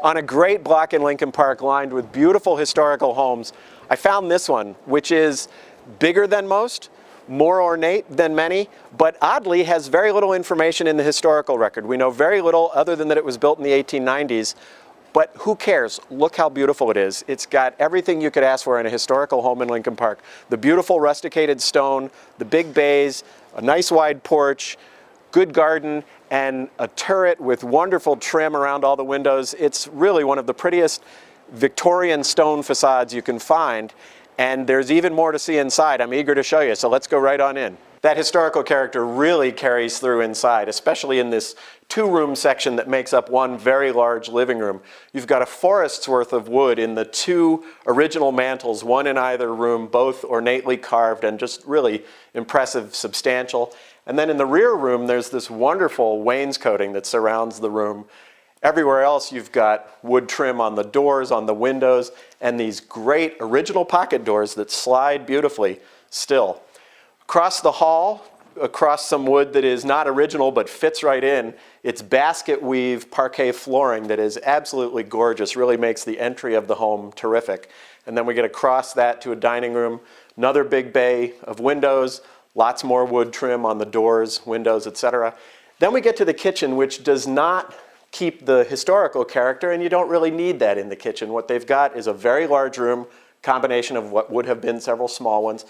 On a great block in Lincoln Park lined with beautiful historical homes, I found this one, which is bigger than most, more ornate than many, but oddly has very little information in the historical record. We know very little other than that it was built in the 1890s, but who cares? Look how beautiful it is. It's got everything you could ask for in a historical home in Lincoln Park. The beautiful rusticated stone, the big bays, a nice wide porch, good garden, and a turret with wonderful trim around all the windows. It's really one of the prettiest Victorian stone facades you can find, and there's even more to see inside. I'm eager to show you, so let's go right on in. That historical character really carries through inside, especially in this two-room section that makes up one very large living room. You've got a forest's worth of wood in the two original mantels, one in either room, both ornately carved and just really impressive, substantial. And then in the rear room, there's this wonderful wainscoting that surrounds the room. Everywhere else, you've got wood trim on the doors, on the windows, and these great original pocket doors that slide beautifully still. Across the hall, across some wood that is not original but fits right in, it's basket weave parquet flooring that is absolutely gorgeous, really makes the entry of the home terrific. And then we get across that to a dining room, another big bay of windows, lots more wood trim on the doors, windows, etc. Then we get to the kitchen, which does not keep the historical character, and you don't really need that in the kitchen. What they've got is a very large room, combination of what would have been several small ones,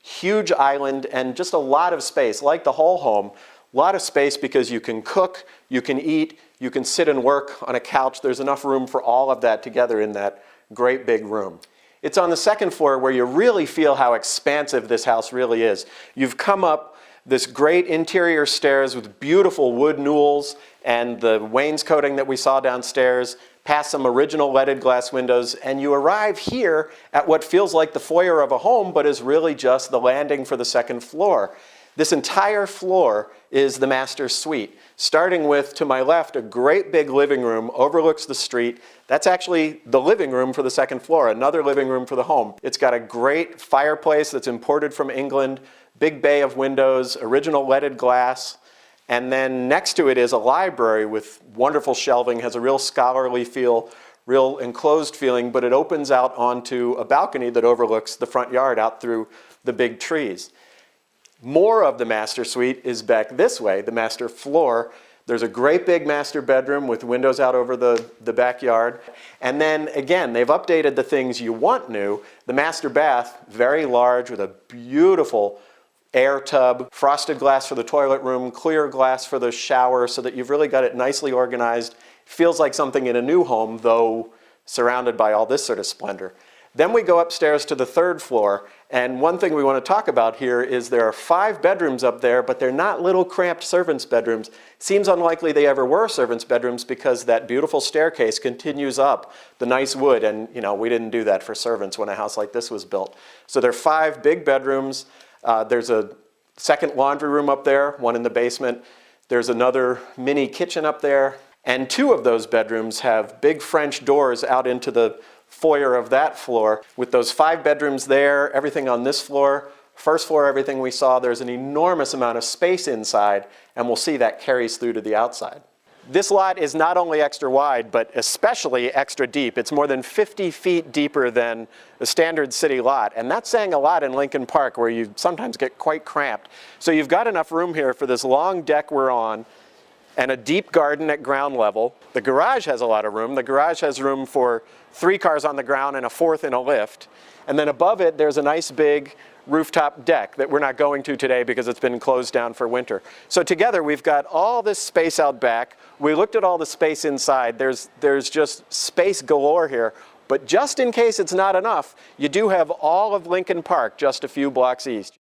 huge island, and just a lot of space. Like the whole home, a lot of space because you can cook, you can eat, you can sit and work on a couch. There's enough room for all of that together in that great big room. It's on the second floor where you really feel how expansive this house really is. You've come up this great interior stairs with beautiful wood newels and the wainscoting that we saw downstairs, past some original leaded glass windows, and you arrive here at what feels like the foyer of a home, but is really just the landing for the second floor. This entire floor is the master suite, starting with, to my left, a great big living room, overlooks the street. That's actually the living room for the second floor, another living room for the home. It's got a great fireplace that's imported from England, big bay of windows, original leaded glass, and then next to it is a library with wonderful shelving, has a real scholarly feel, real enclosed feeling, but it opens out onto a balcony that overlooks the front yard out through the big trees. More of the master suite is back this way, the master floor. There's a great big master bedroom with windows out over the backyard. And then again, they've updated the things you want new. The master bath, very large with a beautiful air tub, frosted glass for the toilet room, clear glass for the shower, so that you've really got it nicely organized. Feels like something in a new home, though surrounded by all this sort of splendor. Then we go upstairs to the third floor, and one thing we want to talk about here is there are 5 bedrooms up there, but they're not little cramped servants' bedrooms. Seems unlikely they ever were servants' bedrooms because that beautiful staircase continues up the nice wood, and you know, we didn't do that for servants when a house like this was built. So there are 5 big bedrooms. There's a second laundry room up there, one in the basement. There's another mini kitchen up there, and 2 of those bedrooms have big French doors out into the foyer of that floor. With those 5 bedrooms there, everything on this floor, first floor, everything we saw, there's an enormous amount of space inside, and we'll see that carries through to the outside. This lot is not only extra wide, but especially extra deep. It's more than 50 feet deeper than a standard city lot, and that's saying a lot in Lincoln Park, where you sometimes get quite cramped. So you've got enough room here for this long deck we're on, and a deep garden at ground level. The garage has a lot of room. The garage has room for 3 cars on the ground and a 4th in a lift. And then above it, there's a nice big rooftop deck that we're not going to today because it's been closed down for winter. So together, we've got all this space out back. We looked at all the space inside. There's just space galore here. But just in case it's not enough, you do have all of Lincoln Park just a few blocks east.